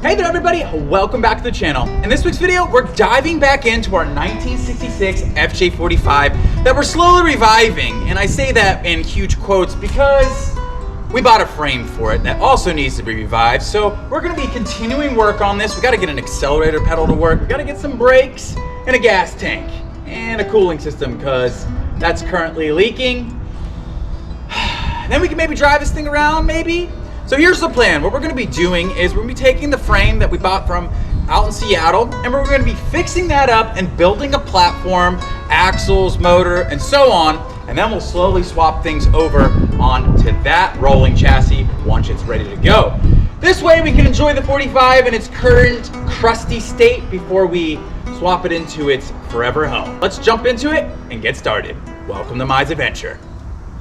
Hey there everybody, welcome back to the channel. In this week's video, we're diving back into our 1966 FJ45 that we're slowly reviving. And I say that in huge quotes because we bought a frame for it that also needs to be revived. So we're gonna be continuing work on this. We gotta get an accelerator pedal to work. We gotta get some brakes and a gas tank and a cooling system because that's currently leaking. Then we can maybe drive this thing around, maybe. So here's the plan. What we're gonna be doing is we're gonna be taking the frame that we bought from out in Seattle and we're gonna be fixing that up and building a platform, axles, motor, and so on. And then we'll slowly swap things over onto that rolling chassis once it's ready to go. This way we can enjoy the 45 in its current crusty state before we swap it into its forever home. Let's jump into it and get started. Welcome to Mize Adventure.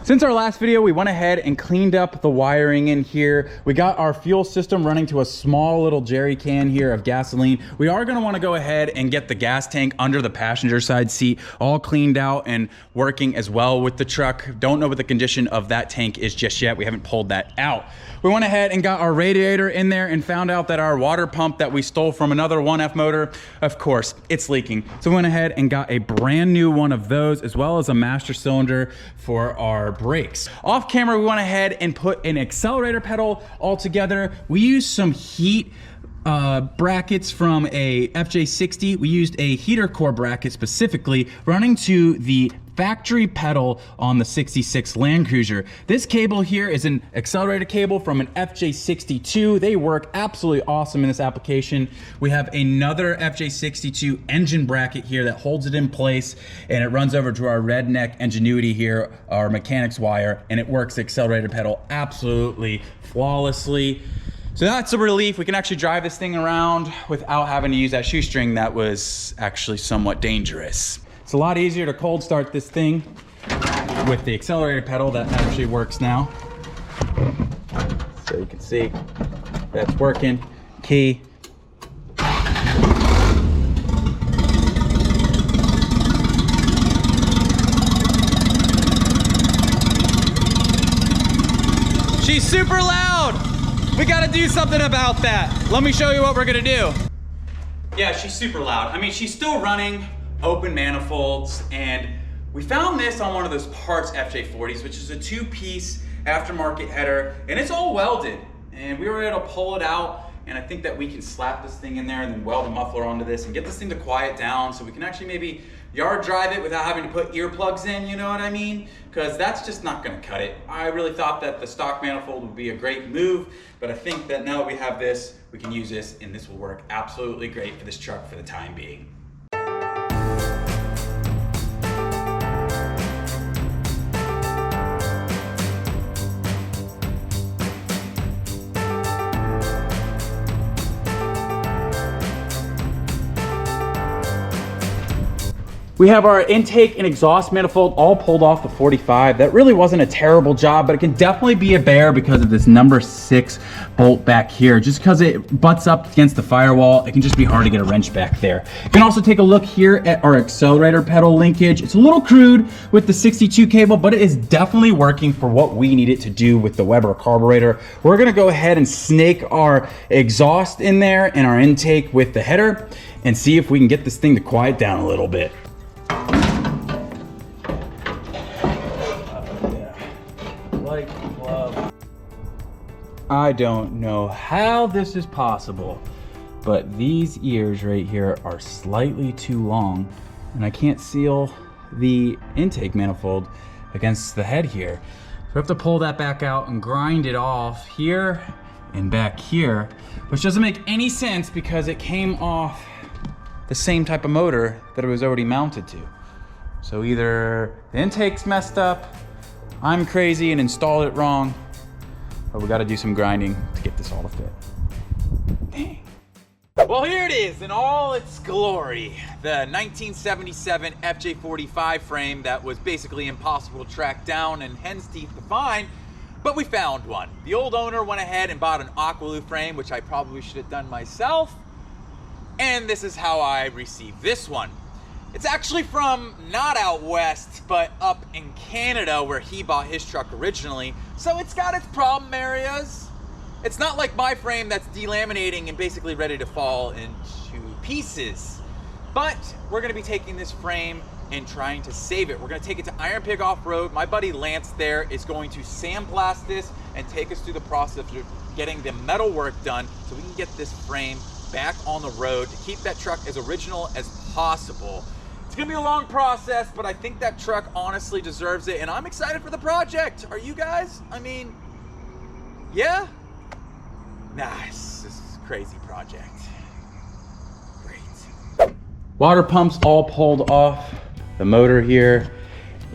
Since our last video, we went ahead and cleaned up the wiring in here. We got our fuel system running to a small little jerry can here of gasoline. We are gonna wanna go ahead and get the gas tank under the passenger side seat all cleaned out and working as well with the truck. Don't know what the condition of that tank is just yet. We haven't pulled that out. We went ahead and got our radiator in there and found out that our water pump that we stole from another 1F motor, of course, it's leaking. So we went ahead and got a brand new one of those as well as a master cylinder for our brakes. Off camera, we went ahead and put an accelerator pedal all together. We used some heat brackets from a FJ60. We used a heater core bracket specifically running to the factory pedal on the 66 Landcruiser. This cable here is an accelerator cable from an FJ62. They work absolutely awesome in this application. We have another FJ62 engine bracket here that holds it in place and it runs over to our redneck Ingenuity here, our mechanics wire, and it works the accelerator pedal absolutely flawlessly. So that's a relief. We can actually drive this thing around without having to use that shoestring that was actually somewhat dangerous. It's a lot easier to cold start this thing with the accelerator pedal that actually works now. So you can see that's working. Key. She's super loud. We gotta do something about that. Let me show you what we're gonna do. Yeah, she's super loud. I mean, she's still running open manifolds, and we found this on one of those parts FJ40s, which is a two-piece aftermarket header, and it's all welded. And we were able to pull it out, and I think that we can slap this thing in there and then weld a muffler onto this and get this thing to quiet down so we can actually maybe yard drive it without having to put earplugs in, you know what I mean? Because that's just not gonna cut it. I really thought that the stock manifold would be a great move, but I think that now that we have this, we can use this, and this will work absolutely great for this truck for the time being. We have our intake and exhaust manifold all pulled off the 45. That really wasn't a terrible job, but it can definitely be a bear because of this number 6 bolt back here. Just because it butts up against the firewall, it can just be hard to get a wrench back there. You can also take a look here at our accelerator pedal linkage. It's a little crude with the 62 cable, but it is definitely working for what we need it to do with the Weber carburetor. We're gonna go ahead and snake our exhaust in there and our intake with the header and see if we can get this thing to quiet down a little bit. I don't know how this is possible, but these ears right here are slightly too long and I can't seal the intake manifold against the head here. So we have to pull that back out and grind it off here and back here, which doesn't make any sense because it came off the same type of motor that it was already mounted to. So either the intake's messed up, I'm crazy and installed it wrong, but we gotta do some grinding to get this all to fit. Dang. Well, here it is in all its glory. The 1977 FJ45 frame that was basically impossible to track down and hen's teeth to find, but we found one. The old owner went ahead and bought an Aqualoo frame, which I probably should have done myself. And this is how I received this one. It's actually from not out west, but up in Canada where he bought his truck originally. So it's got its problem areas, It's not like my frame that's delaminating and basically ready to fall into pieces. But we're gonna be taking this frame and trying to save it. We're gonna take it to Iron Pig Off-Road. My buddy Lance there is going to sandblast this and take us through the process of getting the metal work done so we can get this frame back on the road to keep that truck as original as possible. It's gonna be a long process, but I think that truck honestly deserves it, and I'm excited for the project. Are you guys? I mean, yeah? Nice, this is a crazy project. Great. Water pumps all pulled off the motor here.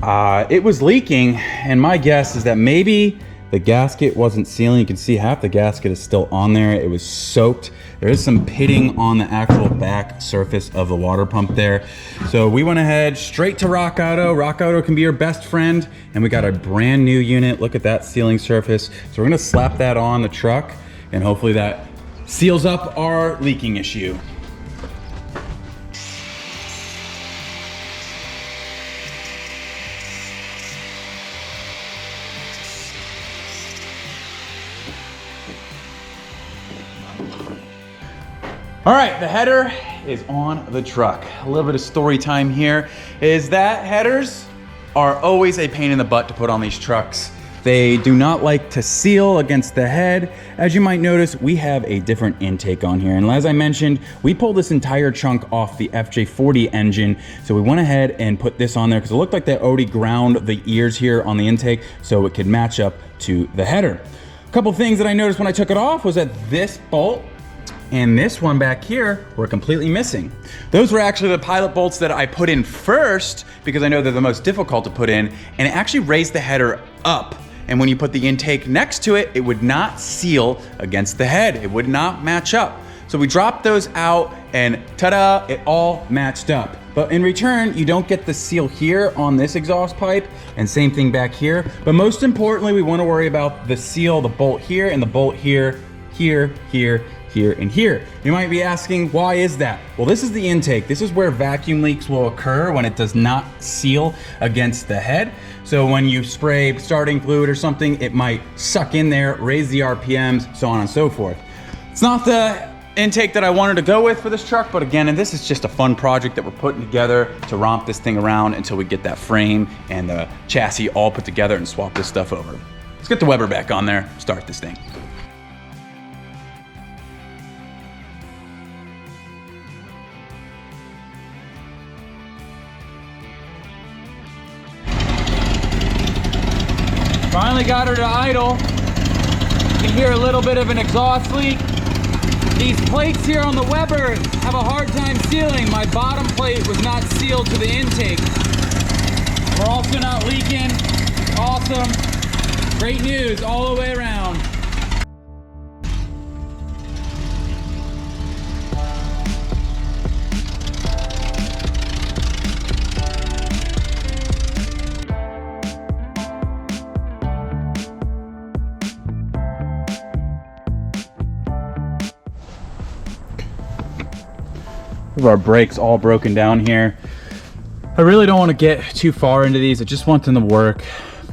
It was leaking, and my guess is that maybe the gasket wasn't sealing. You can see half the gasket is still on there. It was soaked. There is some pitting on the actual back surface of the water pump there. So we went ahead straight to Rock Auto. Rock Auto can be your best friend, and we got a brand new unit. Look at that sealing surface. So we're gonna slap that on the truck, and hopefully that seals up our leaking issue. All right, the header is on the truck. A little bit of story time here is that headers are always a pain in the butt to put on these trucks. They do not like to seal against the head. As you might notice, we have a different intake on here. And as I mentioned, we pulled this entire chunk off the FJ40 engine. So we went ahead and put this on there because it looked like they already ground the ears here on the intake so it could match up to the header. A couple things that I noticed when I took it off was that this bolt and this one back here were completely missing. Those were actually the pilot bolts that I put in first because I know they're the most difficult to put in, and it actually raised the header up. And when you put the intake next to it, it would not seal against the head. It would not match up. So we dropped those out and ta-da, it all matched up. But in return, you don't get the seal here on this exhaust pipe, and same thing back here. But most importantly, we wanna worry about the seal, the bolt here and the bolt here, here, here, here, and here. You might be asking, why is that? Well, this is the intake. This is where vacuum leaks will occur when it does not seal against the head. So when you spray starting fluid or something, it might suck in there, raise the RPMs, so on and so forth. It's not the intake that I wanted to go with for this truck, but again, and this is just a fun project that we're putting together to romp this thing around until we get that frame and the chassis all put together and swap this stuff over. Let's get the Weber back on there, start this thing. Finally got her to idle. You can hear a little bit of an exhaust leak. These plates here on the Weber have a hard time sealing. My bottom plate was not sealed to the intake. We're also not leaking. Awesome. Great news all the way around. Our brakes all broken down here. I really don't want to get too far into these. I just want them to work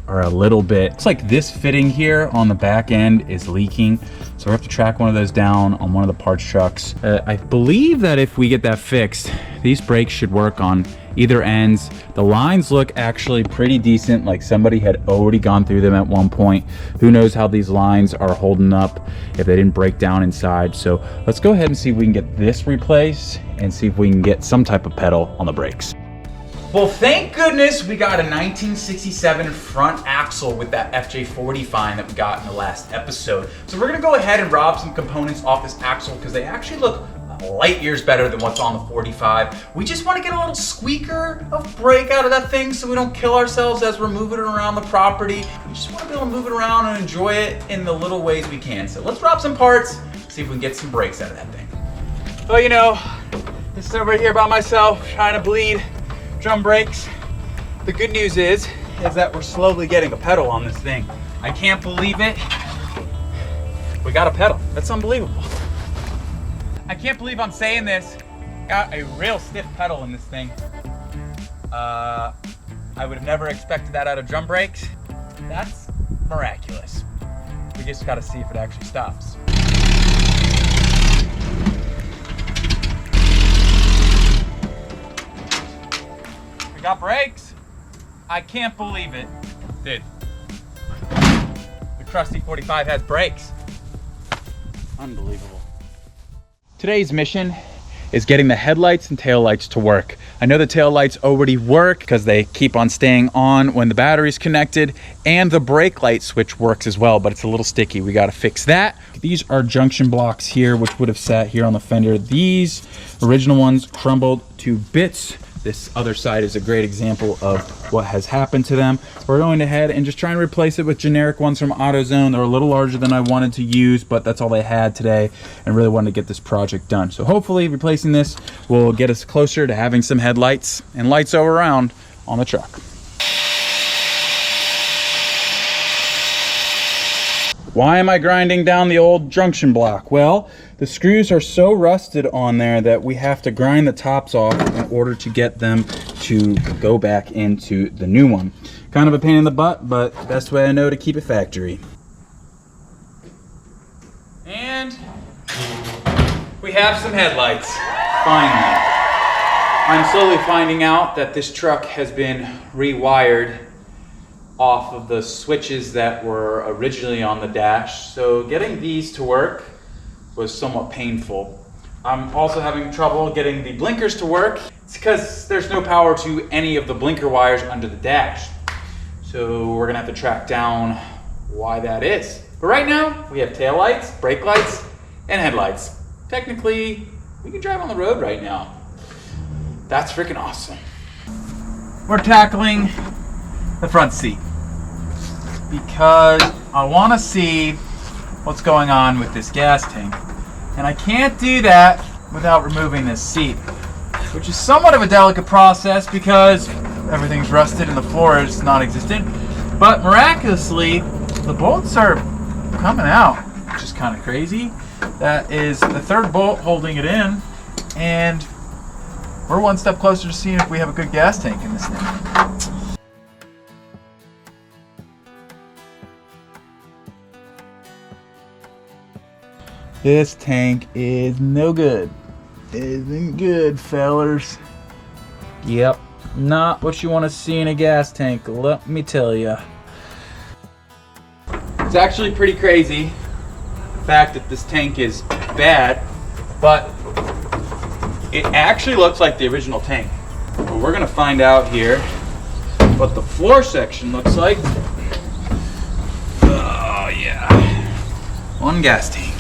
or a little bit. It's like this fitting here on the back end is leaking. So we have to track one of those down on one of the parts trucks. I believe that if we get that fixed, these brakes should work on either ends. The lines look actually pretty decent, like somebody had already gone through them at one point. Who knows how these lines are holding up if they didn't break down inside. So let's go ahead and see if we can get this replaced and see if we can get some type of pedal on the brakes. Well, thank goodness we got a 1967 front axle with that FJ45 that we got in the last episode. So we're gonna go ahead and rob some components off this axle because they actually look light years better than what's on the 45. We just want to get a little squeaker of brake out of that thing so we don't kill ourselves as we're moving it around the property. We just want to be able to move it around and enjoy it in the little ways we can. So let's rob some parts, see if we can get some brakes out of that thing. Well, you know, just over here by myself trying to bleed drum brakes. The good news is that we're slowly getting a pedal on this thing. I can't believe it. We got a pedal. That's unbelievable. I can't believe I'm saying this. Got a real stiff pedal in this thing. I would have never expected that out of drum brakes. That's miraculous. We just gotta see if it actually stops. We got brakes. I can't believe it. Dude, the trusty 45 has brakes. Unbelievable. Today's mission is getting the headlights and taillights to work. I know the taillights already work because they keep on staying on when the battery's connected, and the brake light switch works as well, but it's a little sticky. We got to fix that. These are junction blocks here, which would have sat here on the fender. These original ones crumbled to bits. This other side is a great example of what has happened to them. We're going ahead and just trying to replace it with generic ones from AutoZone. They're a little larger than I wanted to use, but that's all they had today, and really wanted to get this project done. So hopefully replacing this will get us closer to having some headlights and lights all around on the truck. Why am I grinding down the old junction block? Well, the screws are so rusted on there that we have to grind the tops off in order to get them to go back into the new one. Kind of a pain in the butt, but best way I know to keep it factory. And we have some headlights, finally. I'm slowly finding out that this truck has been rewired off of the switches that were originally on the dash. So getting these to work was somewhat painful. I'm also having trouble getting the blinkers to work. It's because there's no power to any of the blinker wires under the dash. So we're gonna have to track down why that is. But right now, we have taillights, brake lights, and headlights. Technically, we can drive on the road right now. That's freaking awesome. We're tackling the front seat because I want to see what's going on with this gas tank, and I can't do that without removing this seat, which is somewhat of a delicate process because everything's rusted and the floor is non-existent. But miraculously, the bolts are coming out, which is kind of crazy. That is the third bolt holding it in, and we're one step closer to seeing if we have a good gas tank in this thing. This tank is no good. Isn't good, fellers. Yep, not what you want to see in a gas tank, let me tell you. It's actually pretty crazy, the fact that this tank is bad, but it actually looks like the original tank. But we're gonna find out here what the floor section looks like. Oh yeah, one gas tank.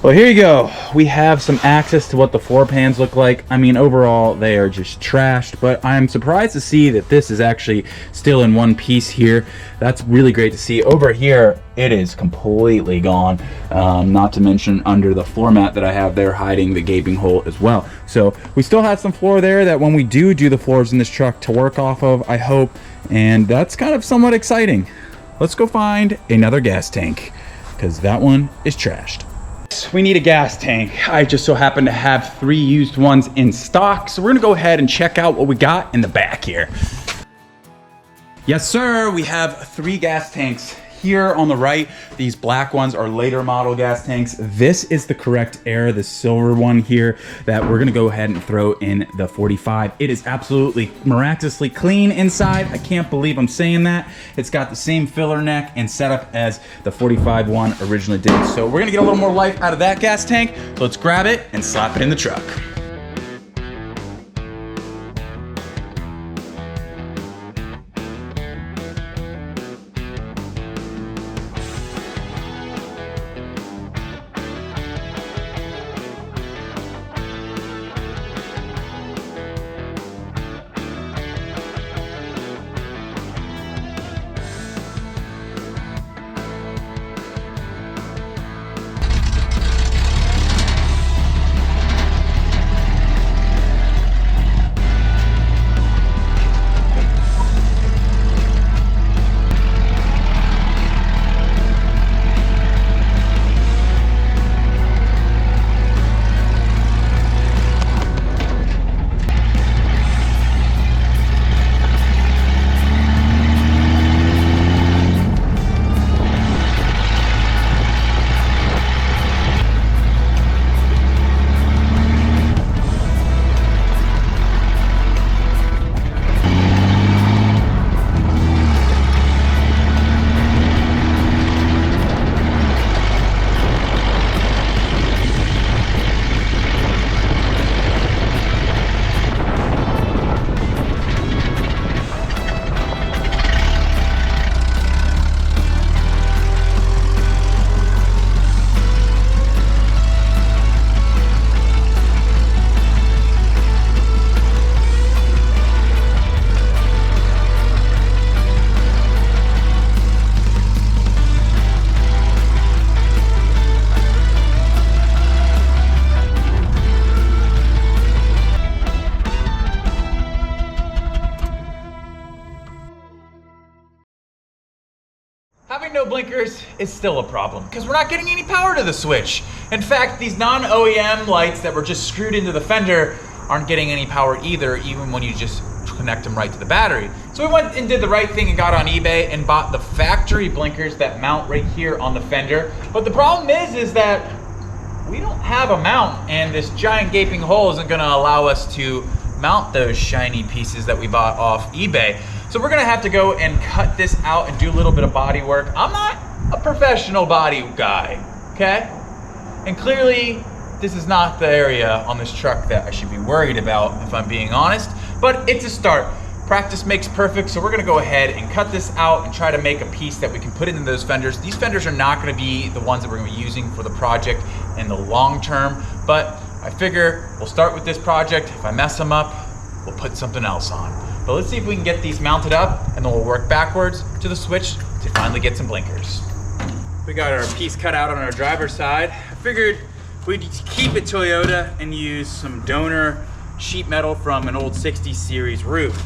Well, here you go. We have some access to what the floor pans look like. I mean, overall, they are just trashed, but I'm surprised to see that this is actually still in one piece here. That's really great to see. Over here, it is completely gone. Not to mention under the floor mat that I have there hiding the gaping hole as well. So we still have some floor there that when we do the floors in this truck to work off of, I hope, and that's kind of somewhat exciting. Let's go find another gas tank because that one is trashed. We need a gas tank. I just so happen to have 3 used ones in stock, so we're gonna go ahead and check out what we got in the back here. Yes sir, we have 3 gas tanks here on the right. These black ones are later model gas tanks. This is the correct era, the silver one here that we're gonna go ahead and throw in the 45. It is absolutely miraculously clean inside. I can't believe I'm saying that. It's got the same filler neck and setup as the 45 one originally did. So we're gonna get a little more life out of that gas tank. So let's grab it and slap it in the truck. Having no blinkers is still a problem because we're not getting any power to the switch. In fact, these non-OEM lights that were just screwed into the fender aren't getting any power either, even when you just connect them right to the battery. So we went and did the right thing and got on eBay and bought the factory blinkers that mount right here on the fender. But the problem is that we don't have a mount, and this giant gaping hole isn't gonna allow us to mount those shiny pieces that we bought off eBay. So we're gonna have to go and cut this out and do a little bit of body work. I'm not a professional body guy, okay? And clearly, this is not the area on this truck that I should be worried about, if I'm being honest, but it's a start. Practice makes perfect, so we're gonna go ahead and cut this out and try to make a piece that we can put into those fenders. These fenders are not gonna be the ones that we're gonna be using for the project in the long term, but I figure we'll start with this project. If I mess them up, we'll put something else on. But let's see if we can get these mounted up, and then we'll work backwards to the switch to finally get some blinkers. We got our piece cut out on our driver's side. I figured we'd keep it Toyota and use some donor sheet metal from an old 60 series roof.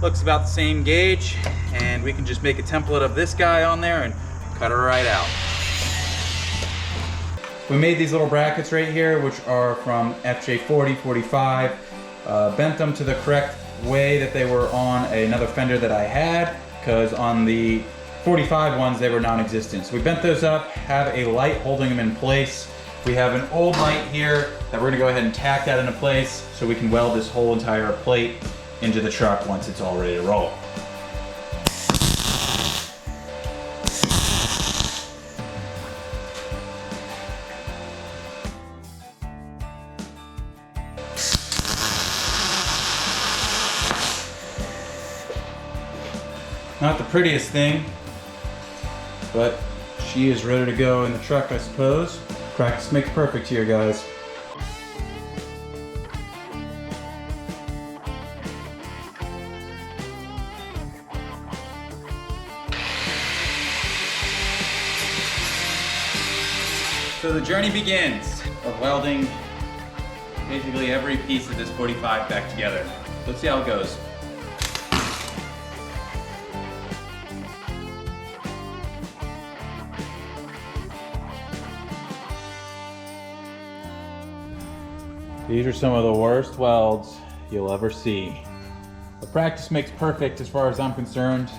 Looks about the same gauge, and we can just make a template of this guy on there and cut it right out. We made these little brackets right here, which are from FJ45. Bent them to the correct way that they were on another fender that I had, because on the 45 ones they were non-existent. So we bent those up, have a light holding them in place. We have an old light here that we're gonna go ahead and tack that into place so we can weld this whole entire plate into the truck once it's all ready to roll. Not the prettiest thing, but she is ready to go in the truck, I suppose. Practice makes perfect here, guys. So the journey begins of welding basically every piece of this 45 back together. Let's see how it goes. These are some of the worst welds you'll ever see. But practice makes perfect as far as I'm concerned.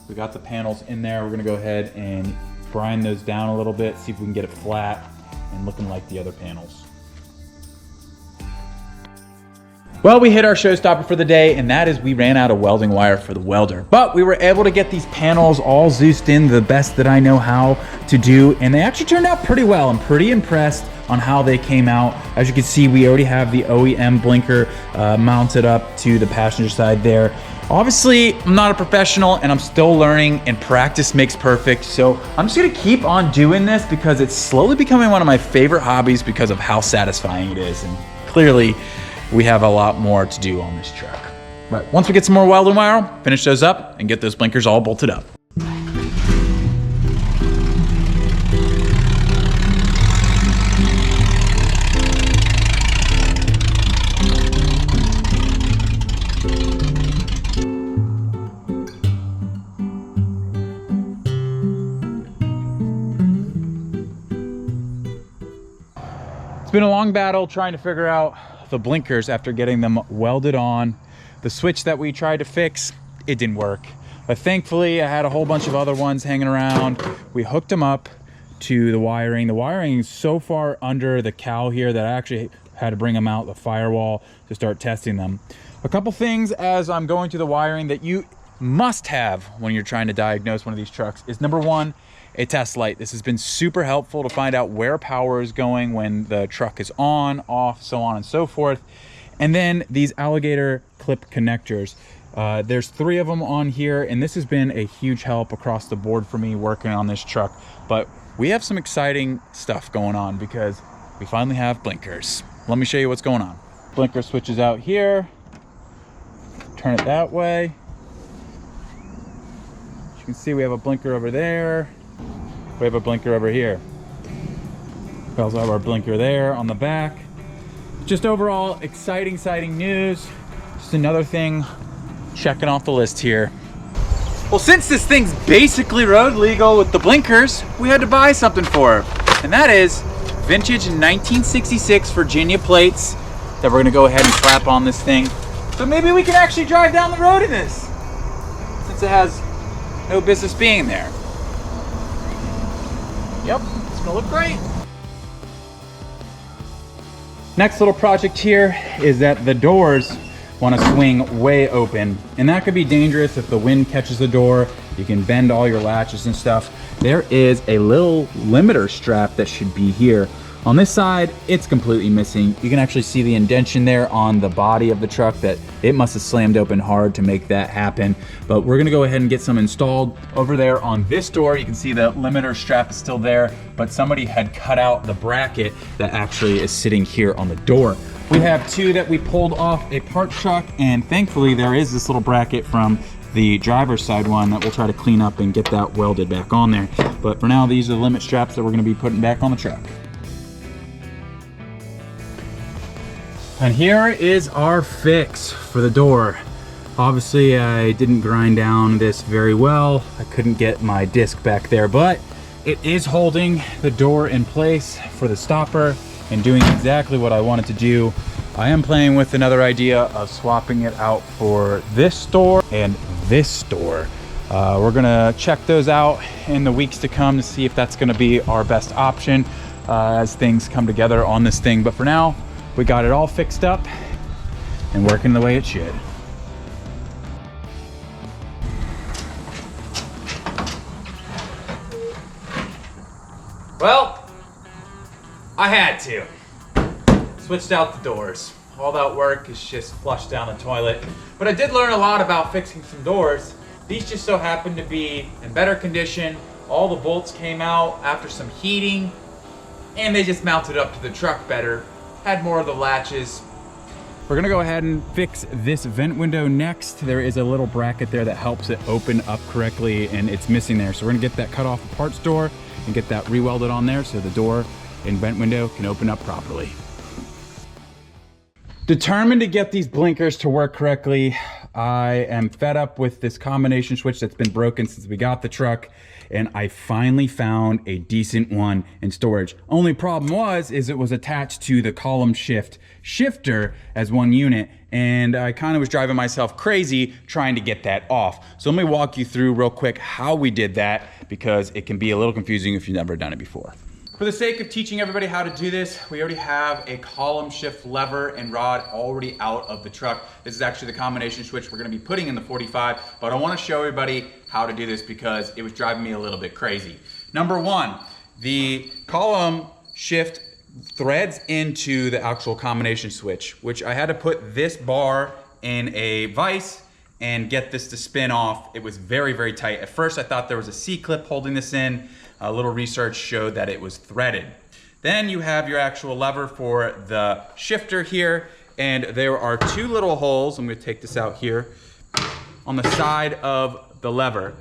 We got the panels in there. We're gonna go ahead and grind those down a little bit, see if we can get it flat and looking like the other panels. Well, we hit our showstopper for the day, and that is we ran out of welding wire for the welder. But we were able to get these panels all Zeused in the best that I know how to do, and they actually turned out pretty well. I'm pretty impressed on how they came out. As you can see, we already have the OEM blinker mounted up to the passenger side there. Obviously, I'm not a professional and I'm still learning, and practice makes perfect. So I'm just gonna keep on doing this because it's slowly becoming one of my favorite hobbies because of how satisfying it is. And clearly, we have a lot more to do on this truck. But once we get some more welding wire, finish those up and get those blinkers all bolted up. It's been a long battle trying to figure out the blinkers after getting them welded on. The switch that we tried to fix, it didn't work. But thankfully, I had a whole bunch of other ones hanging around. We hooked them up to the wiring. The wiring is so far under the cowl here that I actually had to bring them out the firewall to start testing them. A couple things as I'm going through the wiring that you must have when you're trying to diagnose one of these trucks is, number one, a test light. This has been super helpful to find out where power is going when the truck is on, off, so on and so forth. And then these alligator clip connectors. There's 3 of them on here, and this has been a huge help across the board for me working on this truck. But we have some exciting stuff going on because we finally have blinkers. Let me show you what's going on. Blinker switches out here. Turn it that way. As you can see, we have a blinker over there. We have a blinker over here. We also have our blinker there on the back. Just overall exciting news. Just another thing checking off the list here. Well, since this thing's basically road legal with the blinkers, we had to buy something for it. And that is vintage 1966 Virginia plates that we're gonna go ahead and slap on this thing. So maybe we can actually drive down the road in this, since it has no business being there. Yep, it's gonna look great. Next little project here is that the doors want to swing way open, and that could be dangerous if the wind catches the door. You can bend all your latches and stuff. There is a little limiter strap that should be here. On this side, it's completely missing. You can actually see the indentation there on the body of the truck that it must have slammed open hard to make that happen. But we're gonna go ahead and get some installed. Over there on this door, you can see the limiter strap is still there, but somebody had cut out the bracket that actually is sitting here on the door. We have two that we pulled off a parts truck, and thankfully there is this little bracket from the driver's side one that we'll try to clean up and get that welded back on there. But for now, these are the limit straps that we're gonna be putting back on the truck. And here is our fix for the door. Obviously, I didn't grind down this very well. I couldn't get my disc back there, but it is holding the door in place for the stopper and doing exactly what I wanted to do. I am playing with another idea of swapping it out for this door and this door. We're gonna check those out in the weeks to come to see if that's gonna be our best option as things come together on this thing. But for now, we got it all fixed up and working the way it should. Well, I had to. Switched out the doors. All that work is just flushed down the toilet. But I did learn a lot about fixing some doors. These just so happened to be in better condition. All the bolts came out after some heating, and they just mounted up to the truck better. Had more of the latches. We're gonna go ahead and fix this vent window next. There is a little bracket there that helps it open up correctly, and it's missing there. So we're gonna get that cut off the parts door and get that re-welded on there so the door and vent window can open up properly. Determined to get these blinkers to work correctly. I am fed up with this combination switch that's been broken since we got the truck, and I finally found a decent one in storage. Only problem is it was attached to the column shift shifter as one unit, and I kind of was driving myself crazy trying to get that off. So let me walk you through real quick how we did that, because it can be a little confusing if you've never done it before. For the sake of teaching everybody how to do this, we already have a column shift lever and rod already out of the truck. This is actually the combination switch we're gonna be putting in the 45, but I wanna show everybody how to do this because it was driving me a little bit crazy. Number one, the column shift threads into the actual combination switch, which I had to put this bar in a vise and get this to spin off. It was very, very tight. At first I thought there was a C-clip holding this in. A little research showed that it was threaded. Then you have your actual lever for the shifter here, and there are two little holes. I'm gonna take this out here on the side of the lever.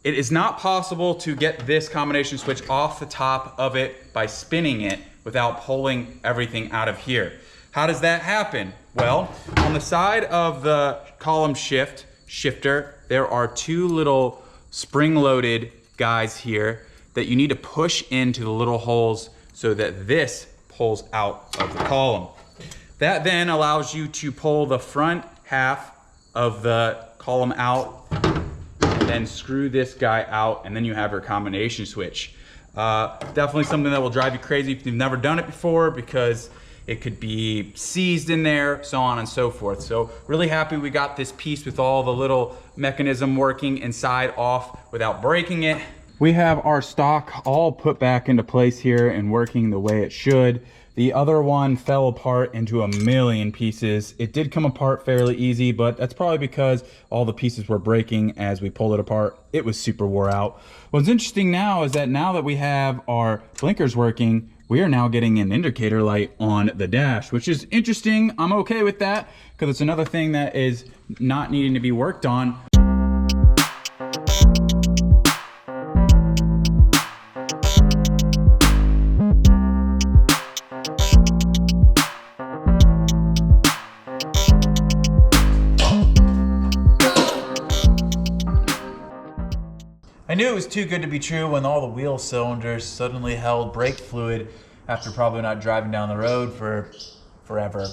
It is not possible to get this combination switch off the top of it by spinning it without pulling everything out of here. How does that happen? Well, on the side of the column shifter, there are two little spring-loaded guys here that you need to push into the little holes so that this pulls out of the column. That then allows you to pull the front half of the column out, and then screw this guy out, and then you have your combination switch. Definitely something that will drive you crazy if you've never done it before, because it could be seized in there, so on and so forth. So really happy we got this piece with all the little mechanism working inside off without breaking it. We have our stock all put back into place here and working the way it should. The other one fell apart into a million pieces. It did come apart fairly easy, but that's probably because all the pieces were breaking as we pulled it apart. It was super wore out. What's interesting now is that now that we have our blinkers working, we are now getting an indicator light on the dash, which is interesting. I'm okay with that because it's another thing that is not needing to be worked on. knew it was too good to be true when all the wheel cylinders suddenly held brake fluid after probably not driving down the road for forever.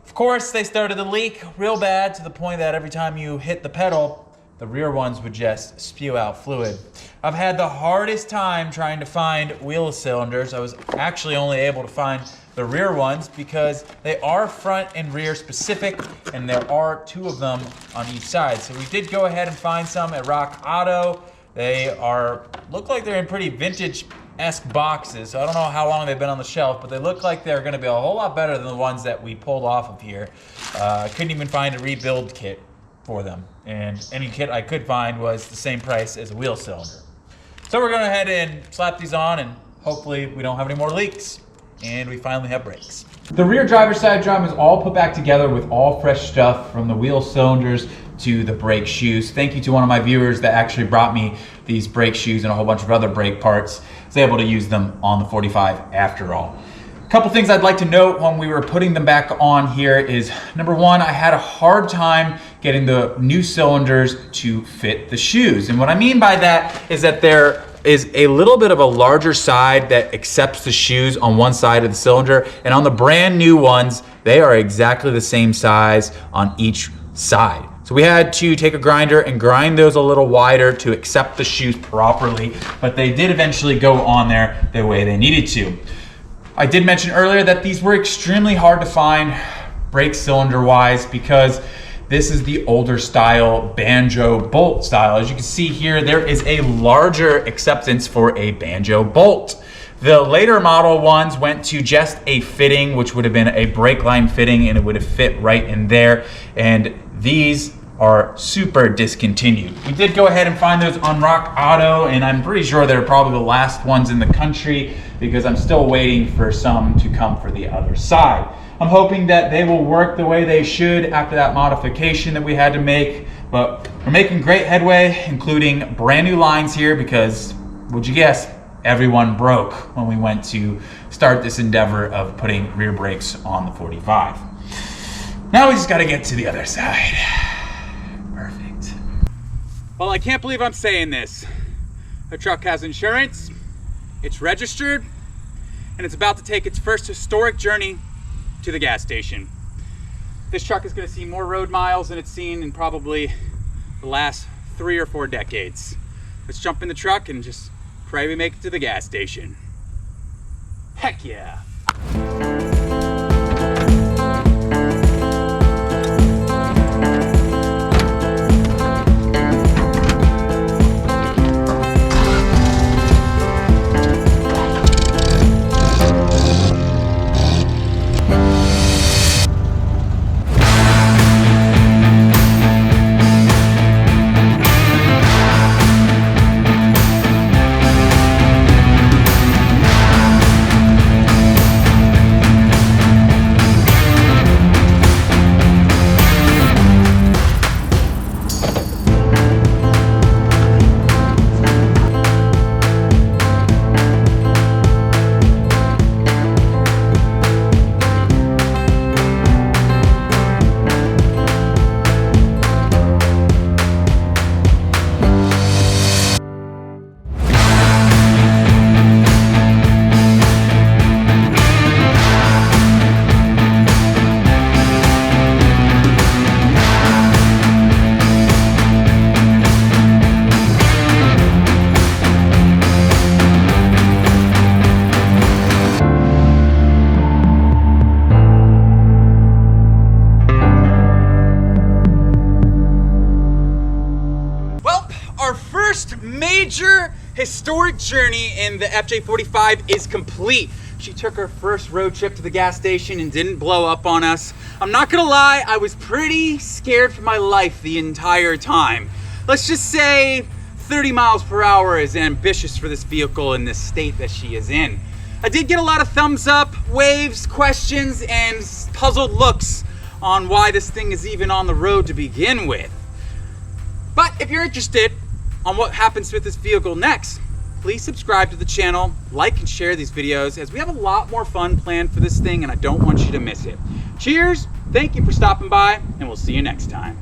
Of course, they started to leak real bad to the point that every time you hit the pedal, the rear ones would just spew out fluid. I've had the hardest time trying to find wheel cylinders. I was actually only able to find the rear ones because they are front and rear specific, and there are 2 of them on each side. So we did go ahead and find some at Rock Auto. They look like they're in pretty vintage-esque boxes. So I don't know how long they've been on the shelf, but they look like they're gonna be a whole lot better than the ones that we pulled off of here. I couldn't even find a rebuild kit for them, and any kit I could find was the same price as a wheel cylinder. So we're going to head and slap these on, and hopefully we don't have any more leaks, and we finally have brakes. The rear driver's side drum is all put back together with all fresh stuff from the wheel cylinders to the brake shoes. Thank you to one of my viewers that actually brought me these brake shoes and a whole bunch of other brake parts. I was able to use them on the 45 after all. A couple things I'd like to note when we were putting them back on here is, number one, I had a hard time getting the new cylinders to fit the shoes. And what I mean by that is that there is a little bit of a larger side that accepts the shoes on one side of the cylinder, and on the brand new ones, they are exactly the same size on each side. So we had to take a grinder and grind those a little wider to accept the shoes properly, but they did eventually go on there the way they needed to. I did mention earlier that these were extremely hard to find brake cylinder wise because this is the older style banjo bolt style. As you can see here, there is a larger acceptance for a banjo bolt. The later model ones went to just a fitting, which would have been a brake line fitting, and it would have fit right in there. And these are super discontinued. We did go ahead and find those on Rock Auto, and I'm pretty sure they're probably the last ones in the country because I'm still waiting for some to come for the other side. I'm hoping that they will work the way they should after that modification that we had to make, but we're making great headway, including brand new lines here because, would you guess, everyone broke when we went to start this endeavor of putting rear brakes on the 45. Now we just gotta get to the other side. Perfect. Well, I can't believe I'm saying this. The truck has insurance, it's registered, and it's about to take its first historic journey to the gas station. This truck is gonna see more road miles than it's seen in probably the last 3 or 4 decades. Let's jump in the truck and just pray we make it to the gas station. Heck yeah. Major historic journey in the FJ45 is complete. She took her first road trip to the gas station and didn't blow up on us. I'm not gonna lie, I was pretty scared for my life the entire time. Let's just say 30 miles per hour is ambitious for this vehicle in the state that she is in. I did get a lot of thumbs up, waves, questions, and puzzled looks on why this thing is even on the road to begin with. But if you're interested on what happens with this vehicle next, please subscribe to the channel, like and share these videos, as we have a lot more fun planned for this thing and I don't want you to miss it. Cheers, thank you for stopping by, and we'll see you next time.